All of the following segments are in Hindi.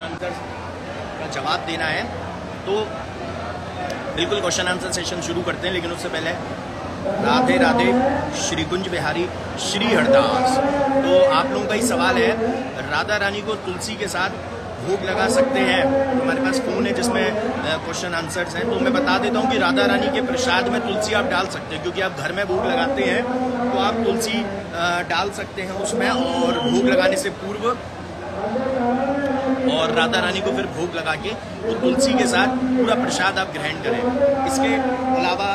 आंसर का जवाब देना है तो बिल्कुल क्वेश्चन आंसर सेशन शुरू करते हैं, लेकिन उससे पहले राधे राधे श्री कुंज बिहारी श्री हरदास। तो आप लोगों का ही सवाल है, राधा रानी को तुलसी के साथ भोग लगा सकते हैं? तो हमारे पास फ़ोन है जिसमें क्वेश्चन आंसर्स हैं, तो मैं बता देता हूँ कि राधा रानी के प्रसाद में तुलसी आप डाल सकते हैं, क्योंकि आप घर में भोग लगाते हैं तो आप तुलसी डाल सकते हैं उसमें, और भोग लगाने से पूर्व और राधा रानी को फिर भोग लगा के तो तुलसी के साथ पूरा प्रसाद आप ग्रहण करें। इसके अलावा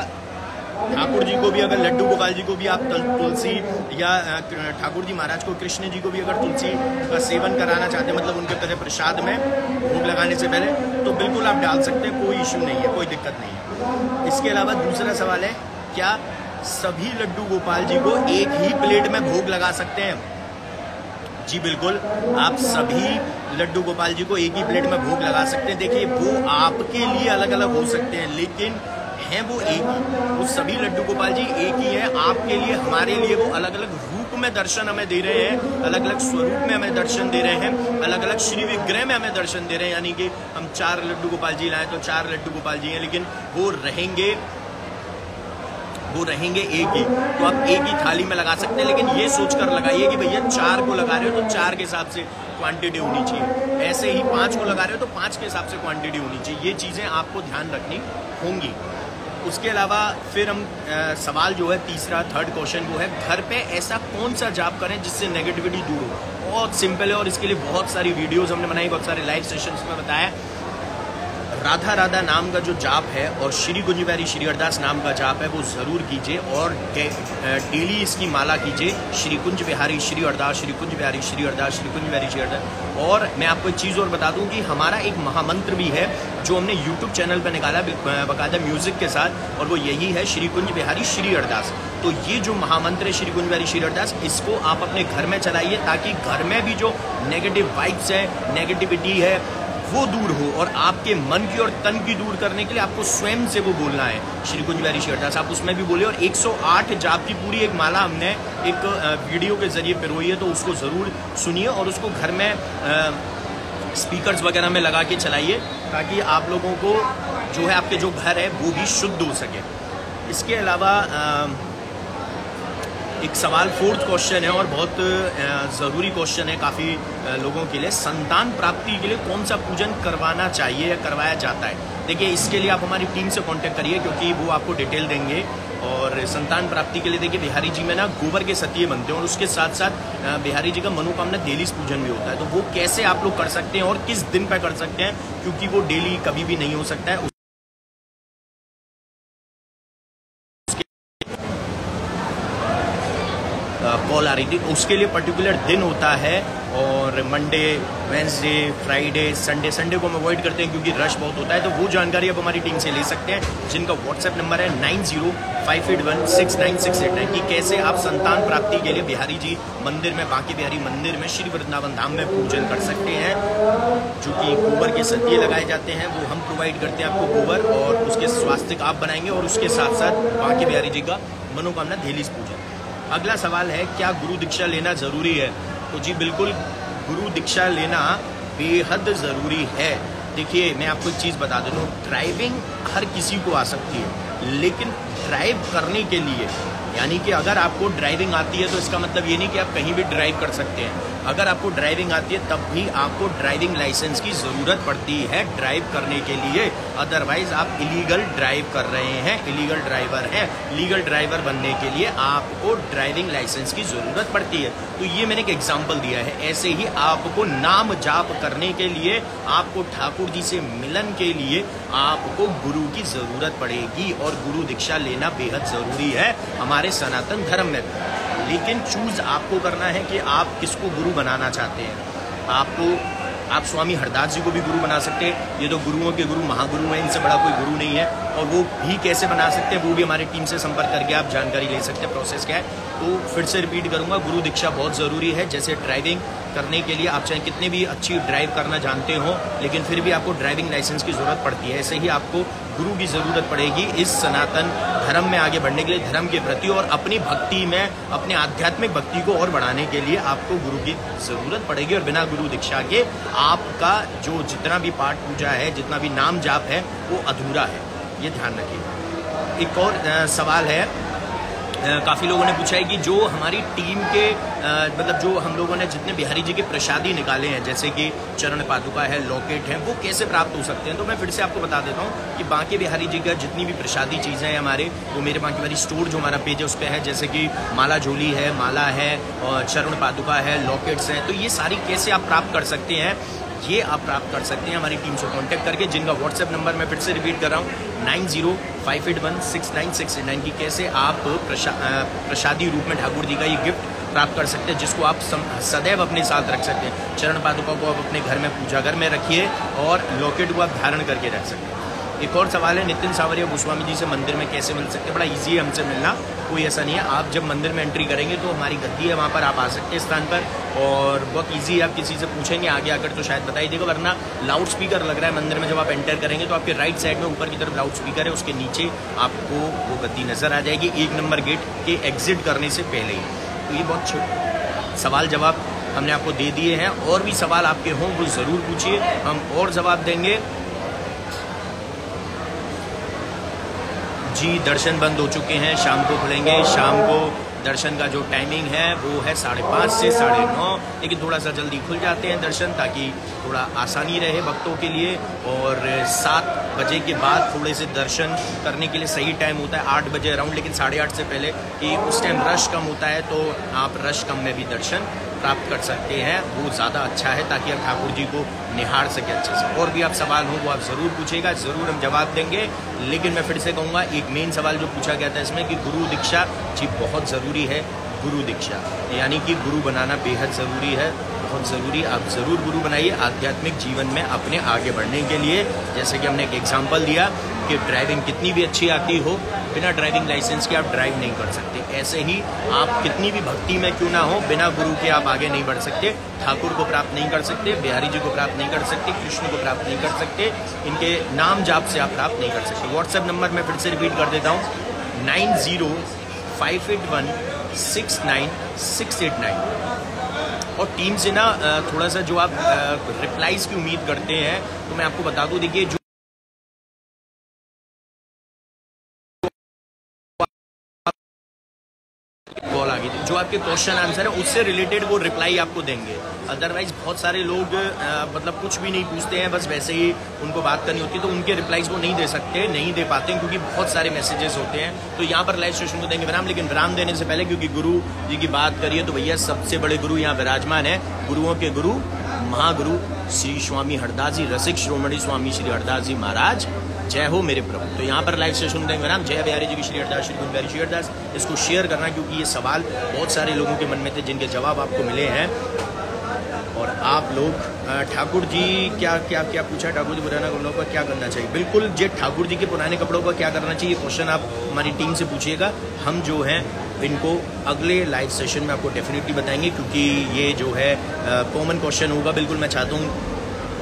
ठाकुर जी को भी, अगर लड्डू गोपाल जी को भी आप तुलसी, या ठाकुर जी महाराज को, कृष्ण जी को भी अगर तुलसी का सेवन कराना चाहते हैं, मतलब उनके पहले प्रसाद में भोग लगाने से पहले, तो बिल्कुल आप डाल सकते हैं, कोई इशू नहीं है, कोई दिक्कत नहीं है। इसके अलावा दूसरा सवाल है, क्या सभी लड्डू गोपाल जी को एक ही प्लेट में भोग लगा सकते हैं? जी बिल्कुल, आप सभी लड्डू गोपाल जी को एक ही प्लेट में भोग लगा सकते हैं। देखिए, वो आपके लिए अलग अलग हो सकते हैं, लेकिन हैं वो एक ही, वो सभी लड्डू गोपाल जी एक ही हैं। आपके लिए, हमारे लिए वो अलग अलग रूप में दर्शन हमें दे रहे हैं, अलग अलग स्वरूप में हमें दर्शन दे रहे हैं, अलग अलग श्री विग्रह में हमें दर्शन दे रहे हैं। यानी कि हम 4 लड्डू गोपाल जी लाए तो 4 लड्डू गोपाल जी हैं, लेकिन वो रहेंगे एक ही। तो आप एक ही थाली में लगा सकते हैं, लेकिन ये सोचकर लगाइए कि भैया 4 को लगा रहे हो तो 4 के हिसाब से क्वांटिटी होनी चाहिए, ऐसे ही 5 को लगा रहे हो तो 5 के हिसाब से क्वांटिटी होनी चाहिए। ये चीज़ें आपको ध्यान रखनी होंगी। उसके अलावा फिर हम सवाल जो है तीसरा, थर्ड क्वेश्चन वो है, घर पे ऐसा कौन सा जाप करें जिससे नेगेटिविटी दूर हो? बहुत सिंपल है, और इसके लिए बहुत सारी वीडियोस हमने बनाई, बहुत सारे लाइव सेशंस में बताया। राधा राधा नाम का जो जाप है और श्री कुंज बिहारी श्री हरदास नाम का जाप है, वो ज़रूर कीजिए, और डेली इसकी माला कीजिए, श्री कुंज बिहारी श्री हरदास, श्री कुंज बिहारी श्री हरदास, श्री कुंज बिहारी श्री हरदास। और मैं आपको एक चीज़ और बता दूं कि हमारा एक महामंत्र भी है जो हमने यूट्यूब चैनल पर निकाला बाकायदा म्यूजिक के साथ, और वो यही है, श्री कुंज बिहारी श्री हरदास। तो ये जो महामंत्र है श्री कुंज बिहारी श्री हरदास, इसको आप अपने घर में चलाइए, ताकि घर में भी जो नेगेटिव वाइब्स है, नेगेटिविटी है, वो दूर हो। और आपके मन की और तन की दूर करने के लिए आपको स्वयं से वो बोलना है, श्री कुंज बिहारी श्री हरदास। आप उसमें भी बोले, और 108 जाप की पूरी एक माला हमने एक वीडियो के जरिए पिरोई है, तो उसको ज़रूर सुनिए और उसको घर में स्पीकर्स वगैरह में लगा के चलाइए, ताकि आप लोगों को जो है, आपके जो घर है वो भी शुद्ध हो सके। इसके अलावा एक सवाल, 4th क्वेश्चन है और बहुत ज़रूरी क्वेश्चन है काफ़ी लोगों के लिए, संतान प्राप्ति के लिए कौन सा पूजन करवाना चाहिए या करवाया जाता है? देखिए, इसके लिए आप हमारी टीम से कांटेक्ट करिए, क्योंकि वो आपको डिटेल देंगे। और संतान प्राप्ति के लिए देखिए, बिहारी जी में ना गोबर के सतिये बनते हैं, और उसके साथ साथ बिहारी जी का मनोकामना डेली पूजन भी होता है। तो वो कैसे आप लोग कर सकते हैं और किस दिन पर कर सकते हैं, क्योंकि वो डेली कभी भी नहीं हो सकता है। कॉल आ रही थी, उसके लिए पर्टिकुलर दिन होता है, और मंडे, वेंसडे, फ्राइडे, संडे को हम अवॉइड करते हैं क्योंकि रश बहुत होता है। तो वो जानकारी आप हमारी टीम से ले सकते हैं, जिनका व्हाट्सएप नंबर है 9058169689, कि कैसे आप संतान प्राप्ति के लिए बिहारी जी मंदिर में, बांके बिहारी मंदिर में, श्री वृंदावन धाम में पूजन कर सकते हैं। जो कि गोबर के सतिये लगाए जाते हैं, वो हम प्रोवाइड करते हैं आपको गोबर, और उसके स्वास्थ्य आप बनाएंगे, और उसके साथ साथ बांके बिहारी जी का मनोकामना डेली पूजन। अगला सवाल है, क्या गुरु दीक्षा लेना ज़रूरी है? तो जी बिल्कुल, गुरु दीक्षा लेना बेहद ज़रूरी है। देखिए, मैं आपको एक चीज़ बता दूँ, ड्राइविंग हर किसी को आ सकती है, लेकिन ड्राइव करने के लिए, यानी कि अगर आपको ड्राइविंग आती है तो इसका मतलब ये नहीं कि आप कहीं भी ड्राइव कर सकते हैं। अगर आपको ड्राइविंग आती है तब भी आपको ड्राइविंग लाइसेंस की ज़रूरत पड़ती है ड्राइव करने के लिए, अदरवाइज आप इलीगल ड्राइव कर रहे हैं, इलीगल ड्राइवर हैं। लीगल ड्राइवर बनने के लिए आपको ड्राइविंग लाइसेंस की ज़रूरत पड़ती है। तो ये मैंने एक एग्जाम्पल दिया है। ऐसे ही आपको नाम जाप करने के लिए, आपको ठाकुर जी से मिलन के लिए आपको गुरु की ज़रूरत पड़ेगी, और गुरु दीक्षा लेना बेहद ज़रूरी है हमारे सनातन धर्म में। लेकिन चूज आपको करना है कि आप किसको गुरु बनाना चाहते हैं। आप स्वामी हरदास जी को भी गुरु बना सकते हैं, ये तो गुरुओं के गुरु महागुरु हैं, इनसे बड़ा कोई गुरु नहीं है। और वो भी कैसे बना सकते हैं, वो भी हमारी टीम से संपर्क करके आप जानकारी ले सकते हैं, प्रोसेस क्या है। तो फिर से रिपीट करूंगा, गुरु दीक्षा बहुत ज़रूरी है। जैसे ड्राइविंग करने के लिए आप चाहे कितने भी अच्छी ड्राइव करना जानते हो, लेकिन फिर भी आपको ड्राइविंग लाइसेंस की ज़रूरत पड़ती है। ऐसे ही आपको गुरु की ज़रूरत पड़ेगी इस सनातन धर्म में आगे बढ़ने के लिए, धर्म के प्रति और अपनी भक्ति में, अपने आध्यात्मिक भक्ति को और बढ़ाने के लिए आपको गुरु की ज़रूरत पड़ेगी। और बिना गुरु दीक्षा के आपका जो जितना भी पाठ पूजा है, जितना भी नाम जाप है, वो अधूरा है, ये ध्यान रखिए। एक और सवाल है, काफ़ी लोगों ने पूछा है कि जो हमारी टीम के मतलब जो हम लोगों ने जितने बिहारी जी के प्रसादी निकाले हैं, जैसे कि चरण पादुका है, लॉकेट है, वो कैसे प्राप्त हो सकते हैं। तो मैं फिर से आपको बता देता हूँ कि बांके बिहारी जी का जितनी भी प्रसादी चीज़ें हैं हमारे, वो मेरे बांके बिहारी स्टोर जो हमारा पेज है उस पर है। जैसे कि माला झोली है, माला है, और चरण पादुका है, लॉकेट्स हैं। तो ये सारी कैसे आप प्राप्त कर सकते हैं, ये आप प्राप्त कर सकते हैं हमारी टीम से कांटेक्ट करके, जिनका व्हाट्सएप नंबर मैं फिर से रिपीट कर रहा हूँ 9058169689 की। कैसे आप प्रसादी रूप में ठाकुर जी का ये गिफ्ट प्राप्त कर सकते हैं, जिसको आप सदैव अपने साथ रख सकते हैं। चरण पादुका को आप अपने घर में पूजा घर में रखिए और लॉकेट को आप धारण करके रख सकते हैं। एक और सवाल है, नितिन सावरिया गोस्वामी जी से मंदिर में कैसे मिल सकते हैं। बड़ा इजी है हमसे मिलना, कोई ऐसा नहीं है। आप जब मंदिर में एंट्री करेंगे तो हमारी गद्दी है, वहाँ पर आप आ सकते हैं स्थान पर, और बहुत इजी है। आप किसी से पूछेंगे आगे आकर तो शायद बता ही देगा, वरना लाउड स्पीकर लग रहा है मंदिर में। जब आप एंटर करेंगे तो आपके राइट साइड में ऊपर की तरफ लाउड स्पीकर है, उसके नीचे आपको वो गद्दी नजर आ जाएगी 1 नंबर गेट के एग्जिट करने से पहले ही। तो ये बहुत सवाल जवाब हमने आपको दे दिए हैं। और भी सवाल आपके हों वो ज़रूर पूछिए, हम और जवाब देंगे। जी, दर्शन बंद हो चुके हैं, शाम को खुलेंगे। शाम को दर्शन का जो टाइमिंग है वो है 5:30 से 9:30, लेकिन थोड़ा सा जल्दी खुल जाते हैं दर्शन, ताकि थोड़ा आसानी रहे भक्तों के लिए। और 7 बजे के बाद थोड़े से दर्शन करने के लिए सही टाइम होता है 8 बजे अराउंड, लेकिन 8:30 से पहले, कि उस टाइम रश कम होता है, तो आप रश कम में भी दर्शन प्राप्त कर सकते हैं। वो ज़्यादा अच्छा है, ताकि आप ठाकुर जी को निहार सके अच्छे से। और भी आप सवाल हो वो आप ज़रूर पूछेगा, ज़रूर हम जवाब देंगे। लेकिन मैं फिर से कहूँगा, एक मेन सवाल जो पूछा गया था इसमें कि गुरु दीक्षा जी बहुत ज़रूरी है। गुरु दीक्षा यानी कि गुरु बनाना बेहद ज़रूरी है, बहुत ज़रूरी। आप ज़रूर गुरु बनाइए आध्यात्मिक जीवन में अपने आगे बढ़ने के लिए। जैसे कि हमने एक एग्जाम्पल दिया कि ड्राइविंग कितनी भी अच्छी आती हो, बिना ड्राइविंग लाइसेंस के आप ड्राइव नहीं कर सकते। ऐसे ही आप कितनी भी भक्ति में क्यों ना हो, बिना गुरु के आप आगे नहीं बढ़ सकते। ठाकुर को प्राप्त नहीं कर सकते, बिहारी जी को प्राप्त नहीं कर सकते, कृष्ण को प्राप्त नहीं कर सकते, इनके नाम जाप से आप प्राप्त नहीं कर सकते। व्हाट्सएप नंबर मैं फिर से रिपीट कर देता हूँ 9058169689। और टीम से ना थोड़ा सा जो आप रिप्लाईज की उम्मीद करते हैं, तो मैं आपको बता दूं, देखिए जो कॉल आ गई थी, जो आपके क्वेश्चन आंसर है उससे रिलेटेड वो रिप्लाई आपको देंगे। अदरवाइज बहुत सारे लोग मतलब कुछ भी नहीं पूछते हैं, बस वैसे ही उनको बात करनी होती है, तो उनके रिप्लाईज वो नहीं दे सकते, नहीं दे पाते हैं, क्योंकि बहुत सारे मैसेजेस होते हैं। तो यहाँ पर लाइव सेशन को देंगे विराम, लेकिन विराम देने से पहले, क्योंकि गुरु जी की बात करिए तो भैया सबसे बड़े गुरु यहाँ विराजमान है, गुरुओं के गुरु महागुरु श्री स्वामी हरदास जी, रसिक श्रोमणी स्वामी श्री हरदास जी महाराज, जय हो मेरे प्रभु। तो यहाँ पर लाइव सेशन देंगे नाम जय बिहारी जी की श्री हरदास, श्री गुरु बिहारी श्री हरदास। इसको शेयर करना, क्योंकि ये सवाल बहुत सारे लोगों के मन में थे जिनके जवाब आपको मिले हैं। और आप लोग ठाकुर जी क्या क्या क्या पूछा, ठाकुर जी पुराने कपड़ों का क्या करना चाहिए। बिल्कुल, जे ठाकुर जी के पुराने कपड़ों का क्या करना चाहिए, क्वेश्चन आप हमारी टीम से पूछिएगा। हम जो हैं इनको अगले लाइव सेशन में आपको डेफिनेटली बताएंगे, क्योंकि ये जो है कॉमन क्वेश्चन होगा। बिल्कुल मैं चाहता हूँ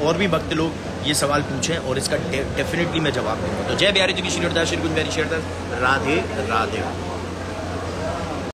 और भी भक्त लोग ये सवाल पूछें और इसका डेफिनेटली मैं जवाब दूंगा। तो जय बिहारी जी की श्री हरदास, श्री गुरु बिहारी श्री हरदास, राधे राधे।